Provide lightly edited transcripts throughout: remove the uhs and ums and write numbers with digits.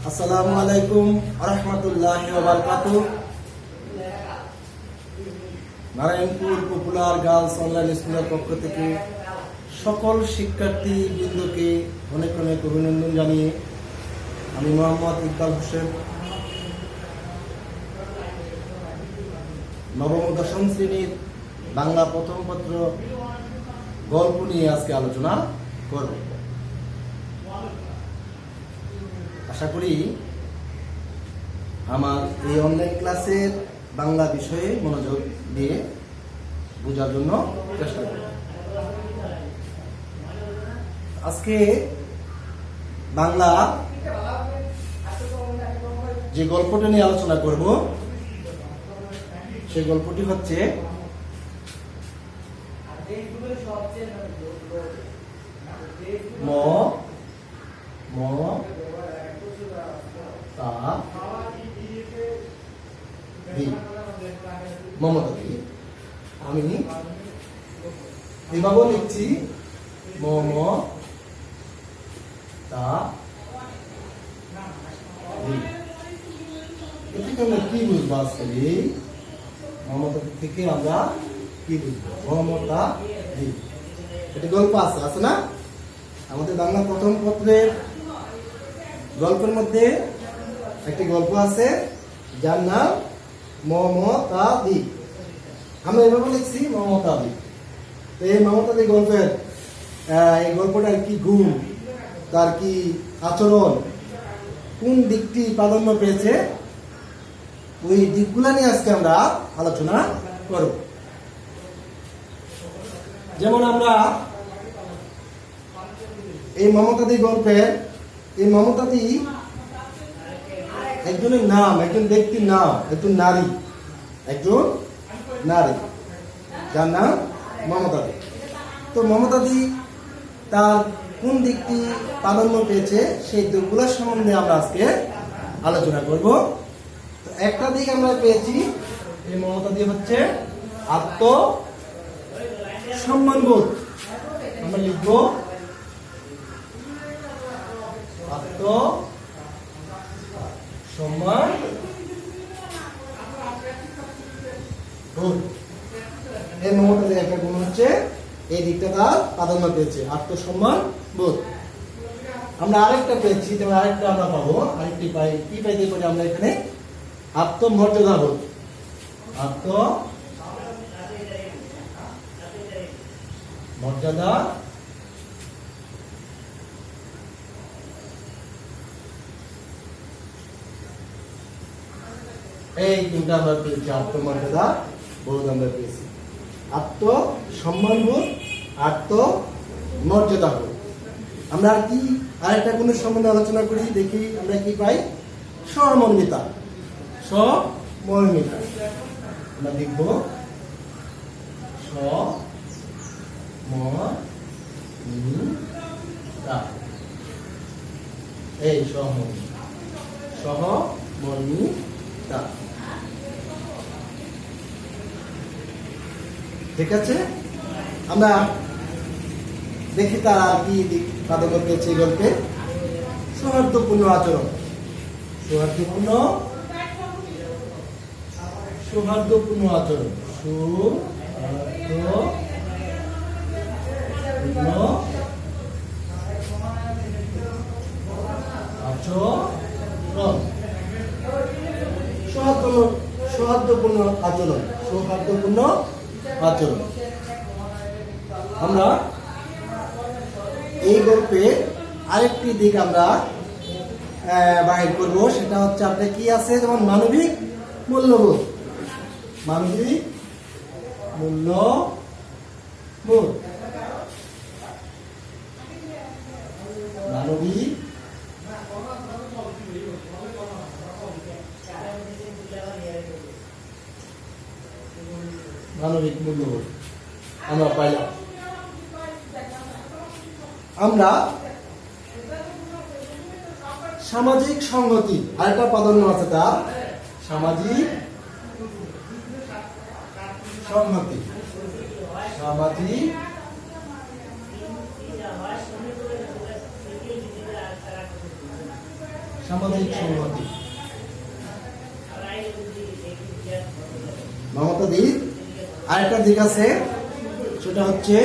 আসসালামু আলাইকুম রহমতুল্লাহি ওয়া বারাকাতুহু। নারায়ণপুর পপুলার গার্লস অনলাইন স্কুলের পক্ষ থেকে সকল শিক্ষার্থী বৃন্দকে অনেক অনেক অভিনন্দন জানিয়ে আমি মোহাম্মদ ইকবাল হোসেন নবম ও দশম শ্রেণীর বাংলা প্রথম পত্র গল্প নিয়ে আজকে আলোচনা করব। আশা করি আমার এই অনলাইন ক্লাসের বাংলা বিষয়ে মনোযোগ দিয়ে বোঝার জন্য চেষ্টা করব। আজকে বাংলা যে গল্পটা নিয়ে আলোচনা করব সেই গল্পটি হচ্ছে ম ম তা দি মমতা দি। আমি এভাবে লিখছি ম ম তা দি। এটি আমরা কি বুঝবো আজকে মমতা থেকে আমরা কি বুঝবো? মমতা দি এটি গল্প আছে না আমাদের বাংলা প্রথম পত্রের গল্পের মধ্যে একটি গল্প আছে যার নাম মমতা দি। আমরা এভাবে লিখছি মমতা দি। তো এই মমতা দি গল্পের এই গল্পটার কি গুণ, তার কি আচরণ, কোন দিকটি প্রাধান্য পেয়েছে, ওই দিকগুলা নিয়ে আজকে আমরা আলোচনা করব। যেমন আমরা এই মমতা দি গল্পের এই মমতা দি একজনের নাম, একজন ব্যক্তির নাম, একজন নারী যার নাম মমতা দি। তো মমতা দি তার কোন দিকটি প্রাধান্য পেয়েছে সেই দিকগুলোর সম্বন্ধে আমরা আজকে আলোচনা করব। তো একটা দিক আমরা পেয়েছি, এই মমতা দি হচ্ছে আত্মসম্মানবোধ। আমরা লিখব আত্মসম্মান বোধ। এই মমতা দি একটা গুণ হচ্ছে এই দিকটা তার প্রাধান্য পেয়েছে, আত্মসম্মান বোধ। আমরা আরেকটা পেয়েছি, তবে আরেকটা আমরা পাবো, আরেকটি পাই কি পাইতে পারি আমরা এখানে? আত্মমর্যাদা বোধ। আত্মমর্যাদা এই তিনটা আমরা পেয়েছি, আত্মমর্যাদা বোধ আমরা পেয়েছি, আত্মসম্মান বোধ, আত্মমর্যাদা বোধ। আমরা আর কি আরেকটা গুণের সম্বন্ধে আলোচনা করি, দেখি আমরা কি পাই? সমর্মিতা। সমর্মিতা আমরা লিখব সমর্মিতা। এই সহমর্মিতা। ঠিক আছে, আমরা দেখি তার আর কি দিক প্রাধান্য পেয়েছে এই গল্পে। সৌহার্দ্যপূর্ণ আচরণ। সৌহার্দ্যপূর্ণ আচরণ। সৌহার্দ্যপূর্ণ আচরণ। আমরা এই গল্পে আরেকটি দিক আমরা বাহির করব, সেটা হচ্ছে আপনার কি আছে, যেমন মানবিক মূল্যবোধ। মানবিক মূল্যবোধ। মানবিক মূল্যবোধ আমরা পাইলাম। আমরা সামাজিক সংহতি আরেকটা প্রাধান্য আছে, তার সামাজিক সংহতি। সামাজিক সংহতি। মমতা দির আরেকটা দিক আছে, সেটা হচ্ছে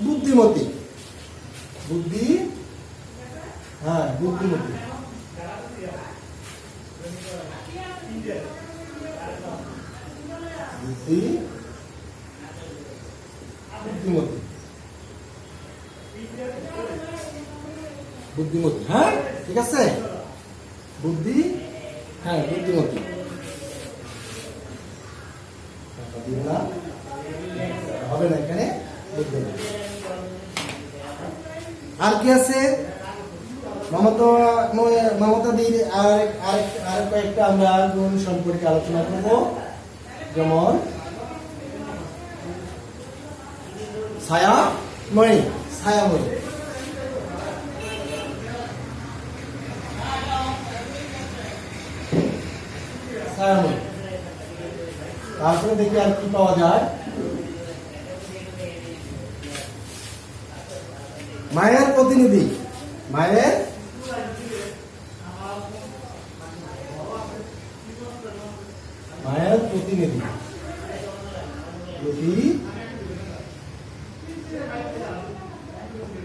বুদ্ধিমতী। বুদ্ধিমতী। বুদ্ধিমতী, হ্যাঁ ঠিক আছে, বুদ্ধিমতী। হবে না এখানে, বুদ্ধিমতী। আর কি আছে মমতাদির আর কয়েকটা আমরা গুণ সম্পর্কে আলোচনা করব। যেমন ছায়াময়ী। তারপরে দেখি আর কি পাওয়া যায়। মায়ের প্রতিনিধি। মায়ের প্রতিনিধি।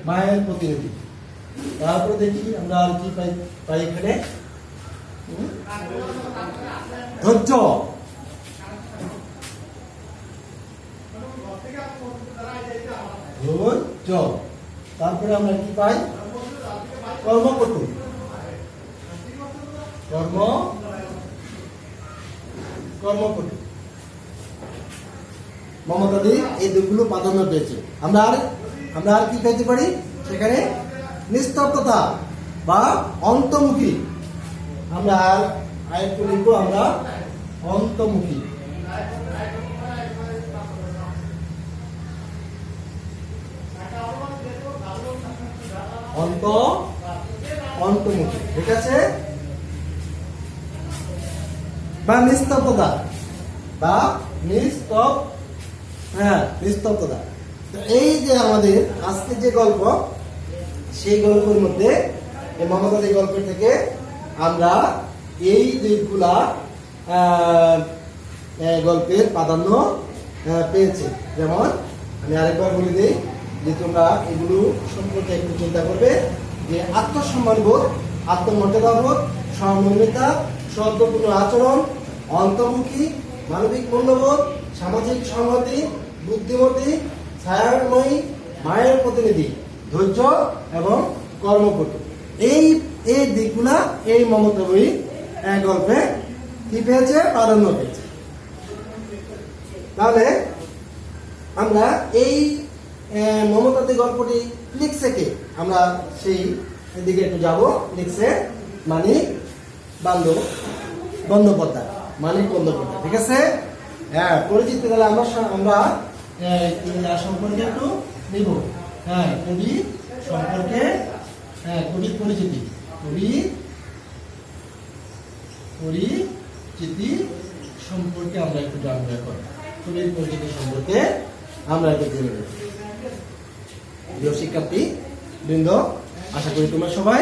মায়ের প্রতিনিধি। তারপরে দেখি আমরা আর কি পাই এখানে। ধৈর্য। তারপরে আমরা কি পাই? কর্মপটু। মমতাদি এই দুগুলো প্রাধান্য পেয়েছে। আমরা আর কি পেতে পারি সেখানে? নিস্তব্ধতা বা অন্তর্মুখী। আমরা আরেকটু লিখবো, আমরা অন্তর্মুখী। অন্তর্মুখী, ঠিক আছে। বা নিস্তব্ধতা, নিস্তব্ধতা। এই যে আমাদের আজকে যে গল্প, সেই গল্পের মধ্যে মমতাদি গল্পের থেকে আমরা এই দিকগুলা গল্পের প্রাধান্য পেয়েছে। যেমন আমি আরেকবার বলে দিই যে তোমরা এগুলো সম্পর্কে একটু চিন্তা করবে, যে আত্মসম্মান বোধ, আত্মমর্যাদা বোধ, সহমর্মিতা, সদ্যপূর্ণ আচরণ, অন্তর্মুখী, মানবিক মূল্যবোধ, সামাজিক সংহতি, বুদ্ধিমতী, ছায়াময়ী, মায়ের প্রতিনিধি, ধৈর্য এবং কর্মপটু। এই দিকগুলা এই মমতাময়ী গল্পে কি পেয়েছে? প্রাধান্য পেয়েছে। তাহলে আমরা এই মমতাদি গল্পটি লিখছে কে? আমরা সেই দিকে একটু যাব। লিখছে মানিক বন্দ্যোপাধ্যায়। ঠিক আছে, হ্যাঁ পরিচিত। তাহলে আমরা সম্পর্কে একটু নিব। হ্যাঁ, কবি সম্পর্কে, কবির পরিচিতি সম্পর্কে আমরা একটু জানবো। এখন কবির পরিচিতি সম্পর্কে আমরা একটু জেনে নেব। প্রিয় শিক্ষার্থী বৃন্দ, আশা করি তোমরা সবাই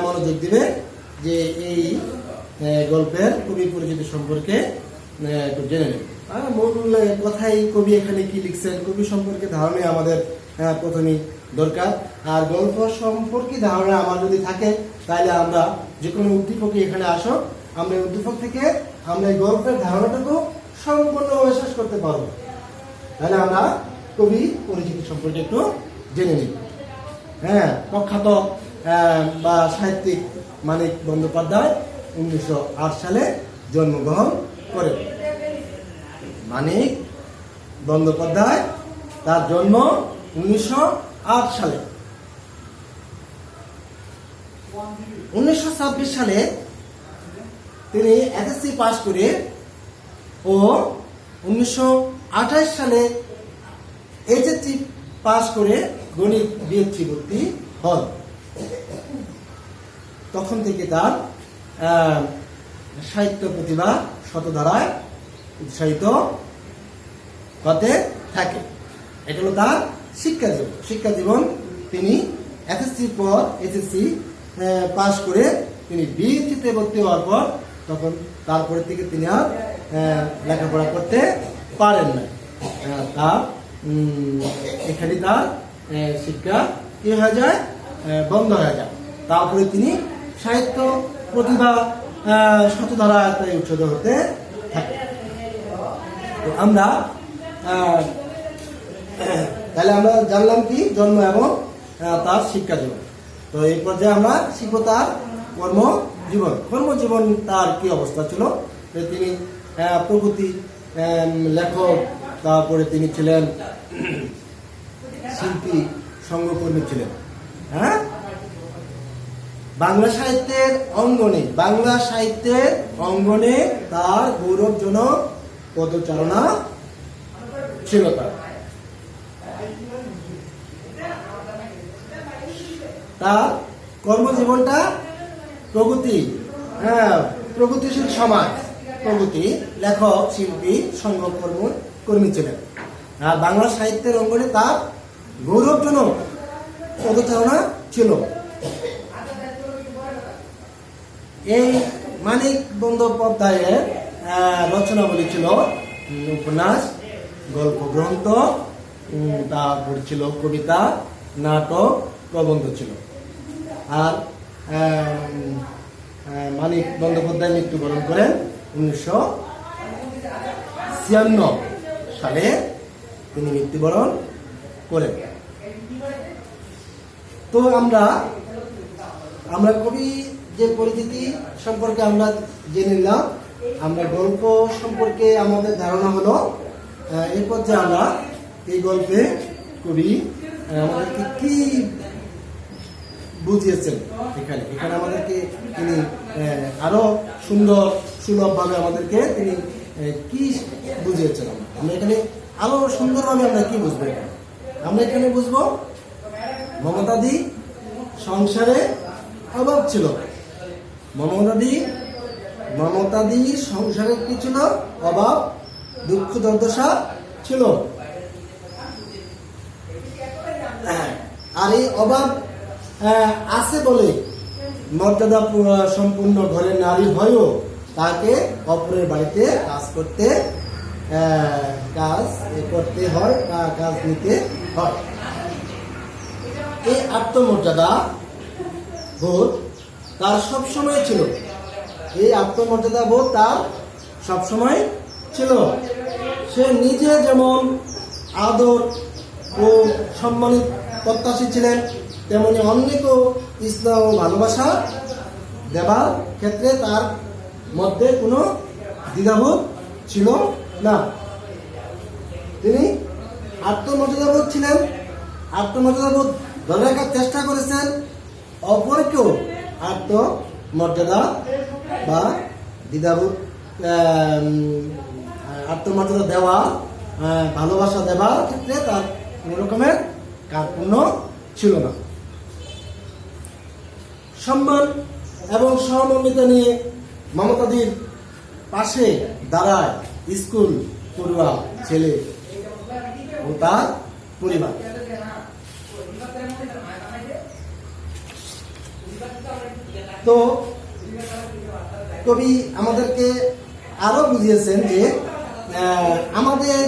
মনোযোগ দিবে যে এই গল্পের কবির পরিচিতি সম্পর্কে একটু জেনে নেব। মূল কথাই কবি এখানে কি লিখছেন, কবি সম্পর্কে ধারণা আমাদের প্রথমেই দরকার। আর গল্প সম্পর্কে ধারণা আমার যদি থাকে, তাহলে আমরা যে কোনো উদ্দীপকে এখানে আসো, আমরা উদ্দীপক থেকে আমরা এই গল্পের ধারণাটুকু সম্পূর্ণভাবে শেষ করতে পারবো। তাহলে আমরা কবি পরিচিতি সম্পর্কে একটু জেনে নিই। হ্যাঁ, প্রখ্যাত বা সাহিত্যিক মানিক বন্দ্যোপাধ্যায় 1908 সালে জন্মগ্রহণ করেন। মানিক বন্দ্যোপাধ্যায়, তার জন্ম 1908 সালে। 1926 সালে তিনি এসএসসি পাশ করে ও 1928 সালে এইচএসসি পাশ করে গণিত বিএসসি ভর্তি হন। তখন থেকে তার সাহিত্য প্রতিভা শতধারায় উৎসাহিত হতে থাকে। এটা হলো তার শিক্ষা জীবন। তিনি এসএসসি পর এইচএসসি পাশ করে তিনি বিএসসিতে ভর্তি হওয়ার পর তখন তারপরে থেকে তিনি আর লেখাপড়া করতে পারেন না। তার এখানে তার শিক্ষা কি হয়ে যায়, বন্ধ হয়ে যায়। তারপরে তিনি সাহিত্য প্রতিভা শতধারায় উচ্ছেদ হতে থাকে। তো আমরা তাহলে আমরা জানলাম কি জন্ম এবং তার শিক্ষা জীবন। তো এই পর্যায়ে আমরা শিখব তার কর্মজীবন তার কি অবস্থা ছিল। তিনি প্রগতি লেখক, তারপরে তিনি ছিলেন শিল্পী, সঙ্গকর্মী ছিলেন। হ্যাঁ, বাংলা সাহিত্যের অঙ্গনে তার গৌরবজনক পদচারণা ছিল। তার কর্মজীবনটা প্রগতিশীল সমাজ, লেখক, শিল্পী, সঙ্গকর্মী ছিলেন। আর বাংলা সাহিত্যের অঙ্গনে তার গৌরবজনক পদচারণা ছিল। এই মানিক বন্দ্যোপাধ্যায়ের রচনাবলী ছিল উপন্যাস, গল্প গ্রন্থ, তারপর ছিল কবিতা, নাটক, প্রবন্ধ ছিল। আর মানিক বন্দ্যোপাধ্যায় মৃত্যুবরণ করেন 1956 সালে তিনি মৃত্যুবরণ করেন। তো আমরা কবি যে পরিচিতি সম্পর্কে আমরা জেনে নিলাম, আমরা গল্প সম্পর্কে আমাদের ধারণা হলো। এই পর্যায়ে আমরা এই গল্পে কবি আমাদেরকে কি বুঝিয়েছেন, এখানে আমাদেরকে তিনি আরো সুলভভাবে আমাদেরকে তিনি কি বুঝিয়েছেন। আমরা এখানে আরো সুন্দরভাবে আমরা কি বুঝবো, আমরা এখানে বুঝবো মমতাদি সংসারে অভাব ছিল। মমতাদি সংসারে কি ছিল, অভাব, দুঃখ দুর্দশা ছিল। আর এই অভাব আছে বলে মর্যাদা সম্পূর্ণ ঘরের নারী হয়েও তাকে অপরের বাড়িতে কাজ নিতে হয়। এই আত্মমর্যাদা বোধ তার সবসময় ছিল। সে নিজে যেমন আদর ও সম্মানিত প্রত্যাশী ছিলেন, তেমনি অন্যকেও স্নেহ ও ভালোবাসা দেবার ক্ষেত্রে তার মধ্যে কোনো দ্বিধাবোধ ছিল না। তিনি আত্মমর্যাদাবোধ ধরে রাখার চেষ্টা করেছেন, অপরকেও আত্মমর্যাদা বা দ্বিধাবোধ আত্মমর্যাদা দেওয়া, ভালোবাসা দেওয়ার ক্ষেত্রে তার কোনো রকমের কার্পণ্য ছিল না। সম্মান এবং সহমর্মিতা নিয়ে মমতাদির পাশে দাঁড়ায় স্কুল পড়ুয়া ছেলে ও তার পরিবার। তো কবি আমাদেরকে আরো বুঝিয়েছেন যে আমাদের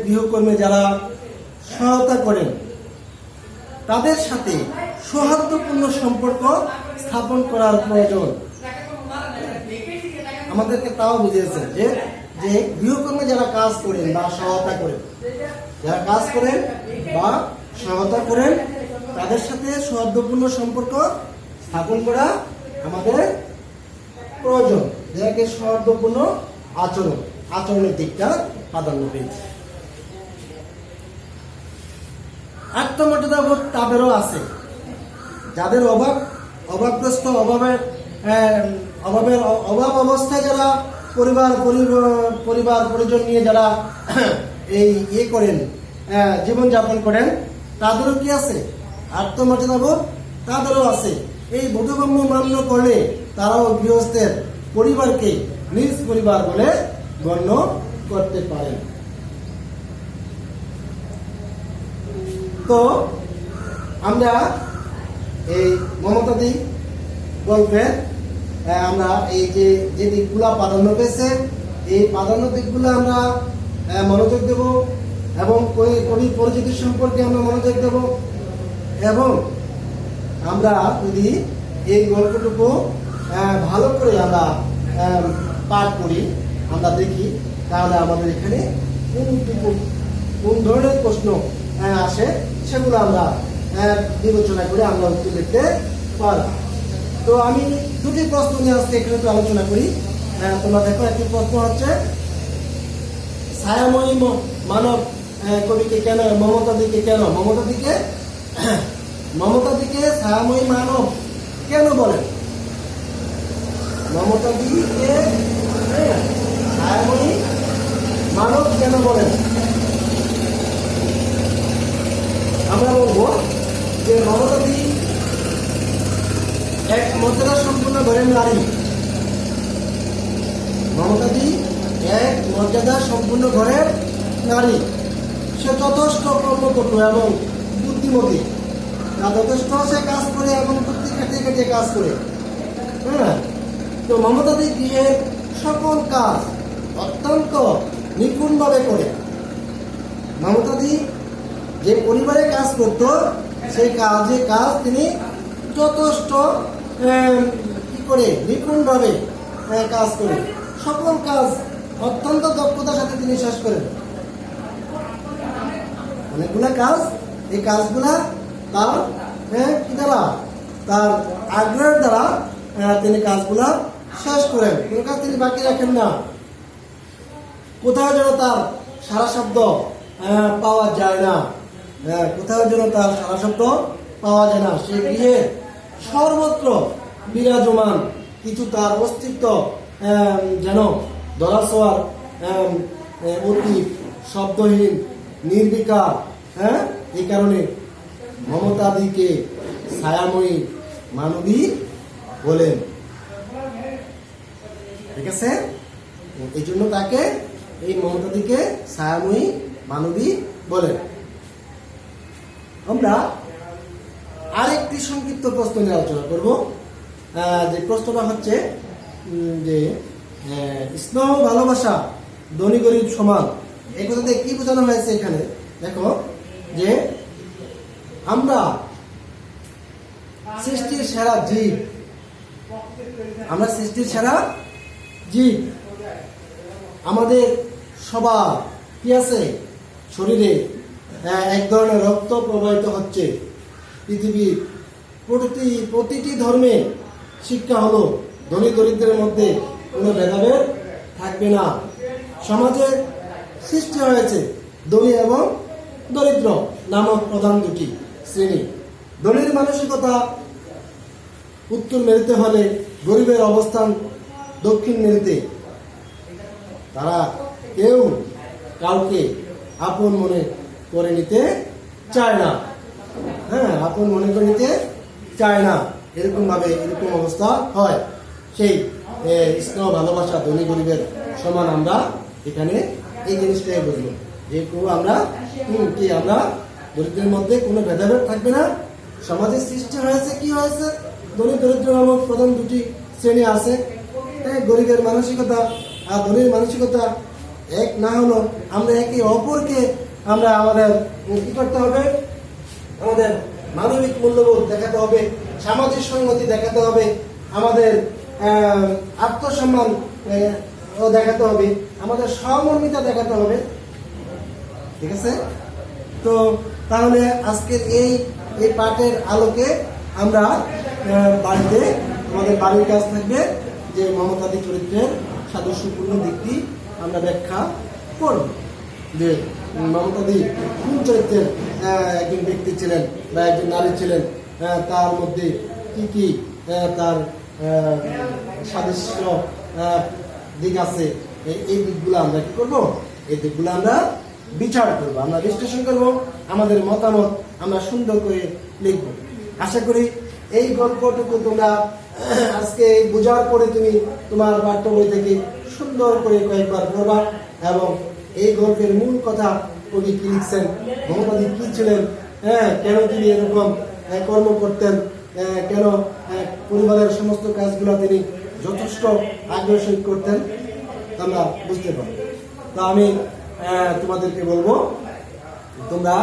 গৃহকর্মী যারা সহায়তা করেন তাদের সাথে সৌহার্দ্যপূর্ণ সম্পর্ক স্থাপন করার প্রয়োজন। আমাদেরকে তাও বুঝিয়েছেন যে গৃহকর্মী যারা কাজ করেন বা সহায়তা করেন তাদের সাথে সৌহার্দ্যপূর্ণ সম্পর্ক স্থাপন করা আমাদের প্রয়োজন। যাকে সৌহার্দ্যপূর্ণ আচরণের দিকটা প্রাধান্য পেয়েছে। আত্মমর্যাদাবোধ তাদেরও আছে যাদের অভাবগ্রস্ত, অভাব অবস্থায় যারা পরিবার পরিজন নিয়ে যারা করেন, জীবনযাপন করেন, তাদেরও কি আছে আত্মমর্যাদাবোধ, তাদেরও আছে। এই বোধগম্য মান্য করলে তারাও গৃহস্থের পরিবারকে নিজ পরিবার বলে গণ্য করতে পারেন। তো আমরা এই মমতাদি গল্পের আমরা এই যে যে দিকগুলা প্রাধান্য পেয়েছে এই প্রাধান্য দিকগুলো আমরা মনোযোগ দেব এবং কবি পরিচিতি সম্পর্কে আমরা মনোযোগ দেব এবং আমরা যদি এই গল্পটুকু ভালো করে আমরা পাঠ করি, আমরা দেখি, তাহলে আমাদের এখানে কোন ধরনের প্রশ্ন আসে সেগুলো আমরা বিবেচনা করে আমরা উত্তর দিতে পারব। তো আমি দুটি প্রশ্ন নিয়ে আজকে এখানে একটু আলোচনা করি। তোমরা দেখো, একটি প্রশ্ন হচ্ছে ছায়াময়ী মানব কবিকে কেন মমতাদিকে ছায়াময়ী মানব কেন বলেন? মমতাদিকে ছায়াময়ী মানব কেন বলেন? আমরা বলবো যে মমতাদি এক মর্যাদা সম্পূর্ণ ঘরের নারী। মমতাদি এক মর্যাদা সম্পূর্ণ ঘরের নারী। সে যথেষ্ট কর্মপটু এবং বুদ্ধিমতী। যথেষ্ট সে কাজ করে এবং বুদ্ধি খাটিয়ে কাজ করে। হ্যাঁ, তো মমতাদি গৃহের সকল কাজ অত্যন্ত নিপুণভাবে করে। মমতাদি যে পরিবারে কাজ করত সেই কাজ তিনি যথেষ্ট নিপুণভাবে কাজ করে সকল কাজ অত্যন্ত দক্ষতার সাথে তিনি শেষ করেন। অনেকগুলা কাজ, এই কাজগুলা তার কি দ্বারা, তার আগ্রহের দ্বারা তিনি কাজগুলা শেষ করেন। কোনো কাজ তিনি বাকি রাখেন না। কোথাও যেন তার সারা শব্দ পাওয়া যায় না, কোথাও যেন তার সারা শব্দ পাওয়া যায় না। সে গৃহে সর্বত্র বিরাজমান কিছু তার অস্তিত্ব যেন ধরাছোঁয়ার, অতি শব্দহীন, নির্বিকার। এই কারণে মমতাদিকে ছায়াময়ী মানবী বলেন। ঠিক আছে, এই জন্য তাকে এই মমতাদিকে ছায়াময়ী মানবী বলেন। আমরা আরেকটি সংক্ষিপ্ত প্রশ্ন নিয়ে আলোচনা করব। যে প্রশ্নটা হচ্ছে যে স্নেহ ভালোবাসা ধনী গরিব সমান, এই কথাতে কি বোঝানো হয়েছে এখানে? দেখো যে আমরা সৃষ্টির সেরা জীব, আমাদের সবার কি আছে শরীরে এক ধরনের রক্ত প্রবাহিত হচ্ছে। পৃথিবীর প্রতিটি ধর্মে শিক্ষা হলো ধনী দরিদ্রের মধ্যে কোনো ভেদাভেদ থাকবে না। সমাজে সৃষ্টি হয়েছে ধনী এবং দরিদ্র নামক প্রধান দুটি শ্রেণী। ধনীর মানসিকতা উত্তর মেরুতে হলে গরিবের অবস্থান দক্ষিণ মেরুতে। তারা কেউ কাউকে আপন মনে করে নিতে চায় না। আপন মনে করে নিতে চায় না, এরকম অবস্থা হয়। সেই স্নেহ ভালোবাসা ধনী গরিবের সমান, আমরা এখানে এই জিনিসটাই বুঝবো যে আমরা দরিদ্রের মধ্যে কোনো ভেদাভেদ থাকবে না। সমাজের সৃষ্টি হয়েছে কি হয়েছে, ধনী দরিদ্র নামক প্রধান দুটি শ্রেণী আছে। গরিবের মানসিকতা আর ধনীর মানসিকতা এক না হলো আমরা একে অপরকে আমরা আমাদের কি করতে হবে, আমাদের মানবিক মূল্যবোধ দেখাতে হবে, সামাজিক সংগতি দেখাতে হবে, আমাদের আত্মসম্মান দেখাতে হবে, আমাদের সহমর্মিতা দেখাতে হবে। ঠিক আছে, তো তাহলে আজকের এই পাঠের আলোকে আমরা বাড়িতে আমাদের বাড়ির কাজ থাকবে যে মমতাদি চরিত্রের সাদৃশ্যপূর্ণ দিকটি আমরা ব্যাখ্যা করব। যে মমতাদি কোন চরিত্রের একজন ব্যক্তি ছিলেন বা একজন নারী ছিলেন, তার মধ্যে কি কি তার সাদৃশ্য দিক আছে, এই দিকগুলো আমরা কি করবো, এই দিকগুলো আমরা বিচার করবো, আমরা বিশ্লেষণ করবো, আমাদের মতামত আমরা সুন্দর করে লিখবো। আশা করি এই গল্পটুকু তোমরা আজকে বোঝার পরে তুমি তোমার পাঠ্য বই থেকে সুন্দর করে কয়েকবার পড়বা এবং এই গল্পের মূল কথা কবি কি লিখছেন, মমতাদি কি ছিলেন, কেন তিনি এরকম কর্ম করতেন, যেন পরিবারের সমস্ত কাজগুলো তিনি যথেষ্ট আগ্রহ সহিত করতেন, আমরা বুঝতে পারি। তো আমি তোমাদেরকে বলবো, তোমরা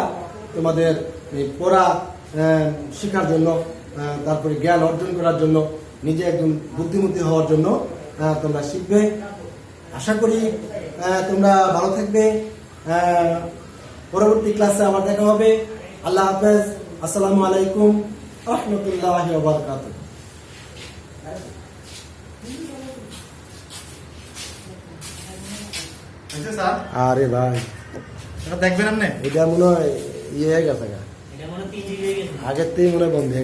তোমাদের এই পড়া শেখার জন্য, তারপরে জ্ঞান অর্জন করার জন্য, নিজে একজন বুদ্ধিমতী হওয়ার জন্য তোমরা শিখবে। আশা করি তোমরা ভালো থাকবে। পরবর্তী ক্লাসে আবার দেখা হবে। আল্লাহ হাফেজ। আসসালামু আলাইকুম রহমতুল্লাহি ওয়া বারাকাতুহু। আরে ভাই দেখবেন আপনি এটা মনে হয় ইয়ে হয়ে গেছে, আগের থেকে মনে হয় বন্ধ হয়ে গেছে।